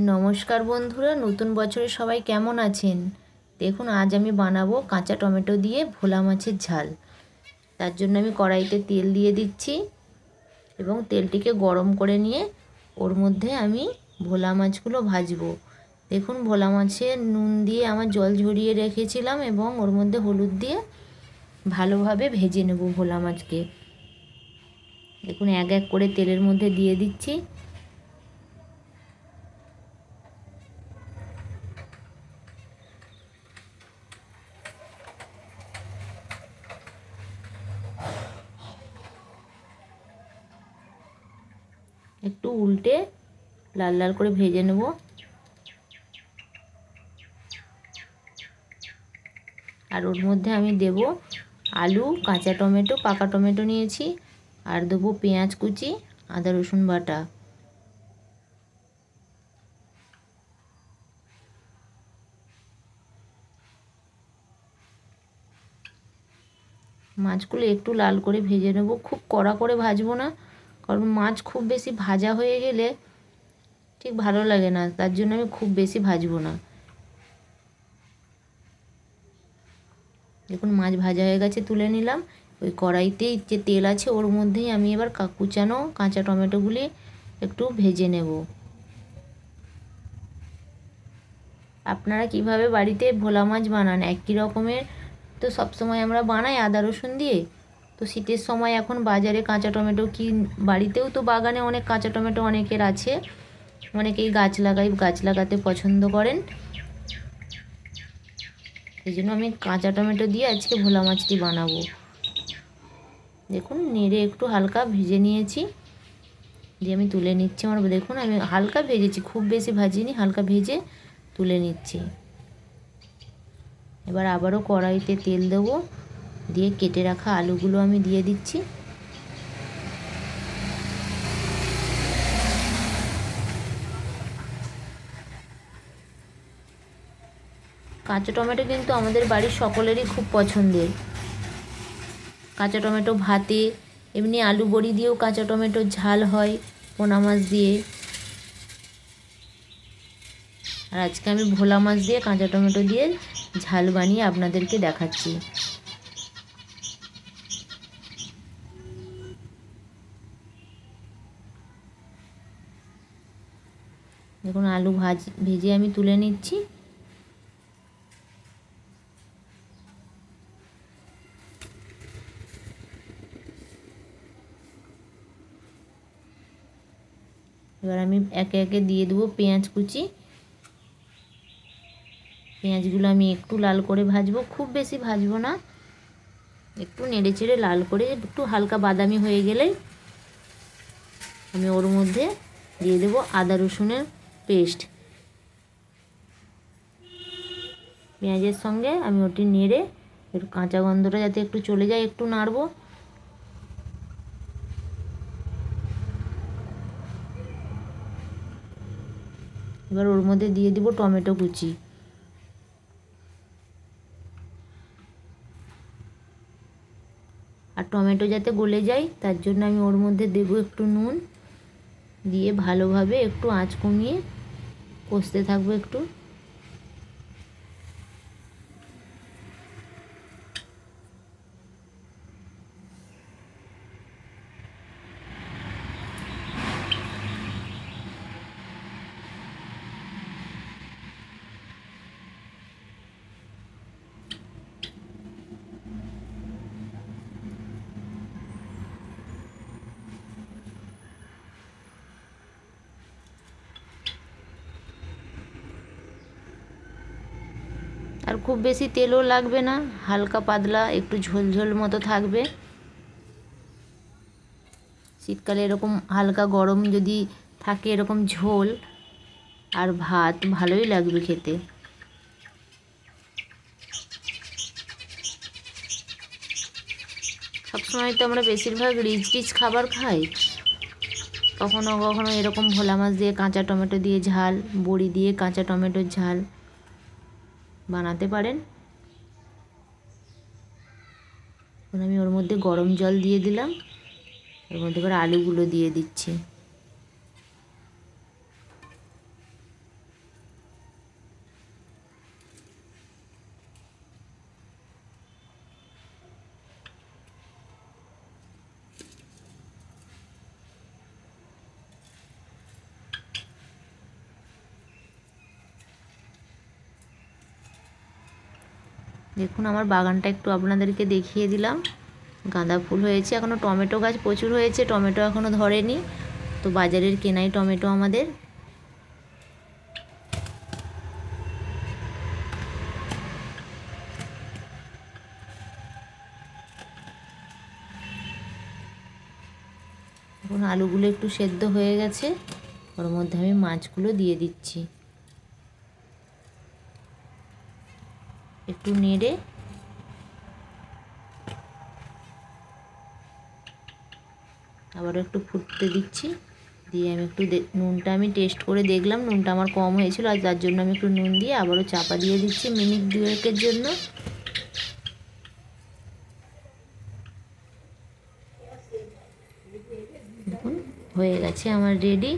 নমস্কার বন্ধুরা, নতুন বছরে সবাই কেমন আছেন? দেখুন, আজ আমি বানাবো কাঁচা টমেটো দিয়ে ভোলা মাছের ঝাল। তার জন্য আমি কড়াইতে তেল দিয়ে দিচ্ছি এবং তেলটিকে গরম করে নিয়ে ওর মধ্যে আমি ভোলা মাছগুলো ভাজবো। দেখুন, ভোলা মাছে নুন দিয়ে আমার জল ঝরিয়ে রেখেছিলাম এবং ওর মধ্যে হলুদ দিয়ে ভালোভাবে ভেজে নেব ভোলা মাছকে। দেখুন, এক এক করে তেলের মধ্যে দিয়ে দিচ্ছি। একটু উল্টে লাল লাল করে ভেজে নেব। আর ওর মধ্যে আমি দেব আলু, কাঁচা টমেটো, পাকা টমেটো নিয়েছি, আর দেবো পেঁয়াজ কুচি, আদা রসুন বাটা। মাছগুলো একটু লাল করে ভেজে নেব, খুব কড়া করে ভাজবো না, কারণ মাছ খুব বেশি ভাজা হয়ে গেলে ঠিক ভালো লাগে না, তার জন্য আমি খুব বেশি ভাজবো না। দেখুন, মাছ ভাজা হয়ে গেছে, তুলে নিলাম। ওই কড়াইতেই যে তেল আছে ওর মধ্যেই আমি এবার কুচানো কাঁচা টমেটোগুলি একটু ভেজে নেব। আপনারা কিভাবে বাড়িতে ভোলা মাছ বানান? একই রকমের তো সবসময় আমরা বানাই আদা রসুন দিয়ে। তো শীতের সময় এখন বাজারে কাঁচা টমেটো বাড়িতেও তো বাগানে অনেক কাঁচা টমেটো অনেকের আছে, অনেকেই গাছ লাগাতে পছন্দ করেন। এই জন্য আমি কাঁচা টমেটো দিয়ে আজকে ভোলা মাছটি বানাবো। দেখুন, নেড়ে একটু হালকা ভেজে নিয়েছি, দিয়ে আমি তুলে নিচ্ছি। দেখুন, আমি হালকা ভেজেছি, খুব বেশি ভাজিনি, হালকা ভেজে তুলে নিচ্ছি। এবার আবারও কড়াইতে তেল দেবো, দিয়ে কেটে রাখা আলুগুলো আমি দিয়ে দিচ্ছি। কাঁচা টমেটো কিন্তু আমাদের বাড়ির সকলেরই খুব পছন্দের। কাঁচা টমেটো ভাতে, এমনি আলু বড়ি দিয়েও কাঁচা টমেটোর ঝাল হয় পোনা মাছ দিয়ে। আর আজকে আমি ভোলা মাছ দিয়ে কাঁচা টমেটো দিয়ে ঝাল বানিয়ে আপনাদেরকে দেখাচ্ছি। দেখুন, আলু ভেজে আমি তুলে নিচ্ছি। এবার আমি একে একে দিয়ে দেবো পেঁয়াজ কুচি। পেঁয়াজগুলো আমি একটু লাল করে ভাজবো, খুব বেশি ভাজবো না, একটু নেড়ে চেড়ে লাল করে একটু হালকা বাদামি হয়ে গেলেই আমি ওর মধ্যে দিয়ে দেবো আদা রসুনের পেস্ট। পেঁয়াজের সঙ্গে আমি ওটি নেড়ে একটু কাঁচা গন্ধটা যাতে একটু চলে যায় একটু নাড়বো। এবার ওর মধ্যে দিয়ে দিব টমেটো কুচি। আর টমেটো যাতে গলে যায় তার জন্য আমি ওর মধ্যে দেবো একটু নুন, দিয়ে ভালোভাবে একটু আঁচ কমিয়ে কষতে থাকবো একটু। আর খুব বেশি তেলও লাগবে না, হালকা পাতলা একটু ঝোল ঝোল মতো থাকবে। শীতকালে এরকম হালকা গরম যদি থাকে, এরকম ঝোল আর ভাত ভালোই লাগবে খেতে। সবসময় তো আমরা বেশিরভাগ রিচ খাবার খাই, কখনো কখনো এরকম ভোলা মাছ দিয়ে কাঁচা টমেটো দিয়ে ঝাল, বড়ি দিয়ে কাঁচা টমেটোর ঝাল বানাতে পারেন। এখন আমি ওর মধ্যে গরম জল দিয়ে দিলাম, ওর মধ্যে এবার আলুগুলো দিয়ে দিচ্ছি। দেখুন আমার বাগানটা একটু আপনাদেরকে দেখিয়ে দিলাম। গাঁদা ফুল হয়েছে, এখনও টমেটো গাছ প্রচুর হয়েছে, টমেটো এখনও ধরেনি, তো বাজারের কেনাই টমেটো আমাদের। এখন আলুগুলো একটু সেদ্ধ হয়ে গেছে, ওর মধ্যে আমি মাছগুলো দিয়ে দিচ্ছি। একটু নেড়ে আবারও একটু ফুটতে দিচ্ছি। দিয়ে আমি একটু নুনটা আমি টেস্ট করে দেখলাম, নুনটা আমার কম হয়েছিল, আর তার জন্য আমি একটু নুন দিয়ে আবারও চাপা দিয়ে দিচ্ছি মিনিট 2-1 জন্য। দেখুন হয়ে গেছে আমার রেডি।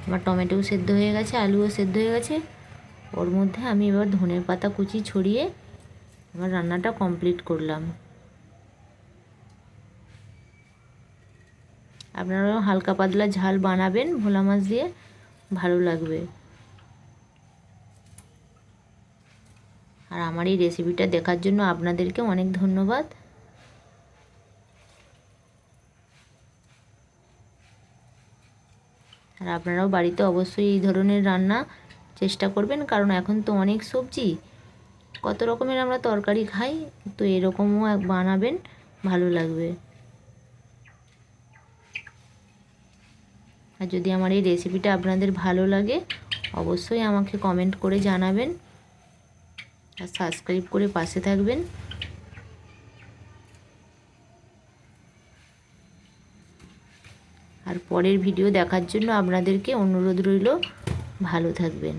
আমার টমেটোও সেদ্ধ হয়ে গেছে, আলুও সেদ্ধ হয়ে গেছে। ওর মধ্যে আমি এবার ধনের পাতা কুচি ছড়িয়ে আমার রান্নাটা কমপ্লিট করলাম। আপনারাও হালকা পাতলা ঝাল বানাবেন ভোলা মাছ দিয়ে, ভালো লাগবে। আর আমার এই রেসিপিটা দেখার জন্য আপনাদেরকে অনেক ধন্যবাদ। আর আপনারাও বাড়িতে অবশ্যই এই ধরনের রান্না চেষ্টা করবেন, কারণ এখন তো অনেক সবজি, কত রকমের আমরা তরকারি খাই, তো এরকমও বানাবেন, ভালো লাগবে। আর যদি আমার এই রেসিপিটা আপনাদের ভালো লাগে অবশ্যই আমাকে কমেন্ট করে জানাবেন, আর সাবস্ক্রাইব করে পাশে থাকবেন। আর পরের ভিডিও দেখার জন্য আপনাদেরকে অনুরোধ রইল, ভালো থাকবেন।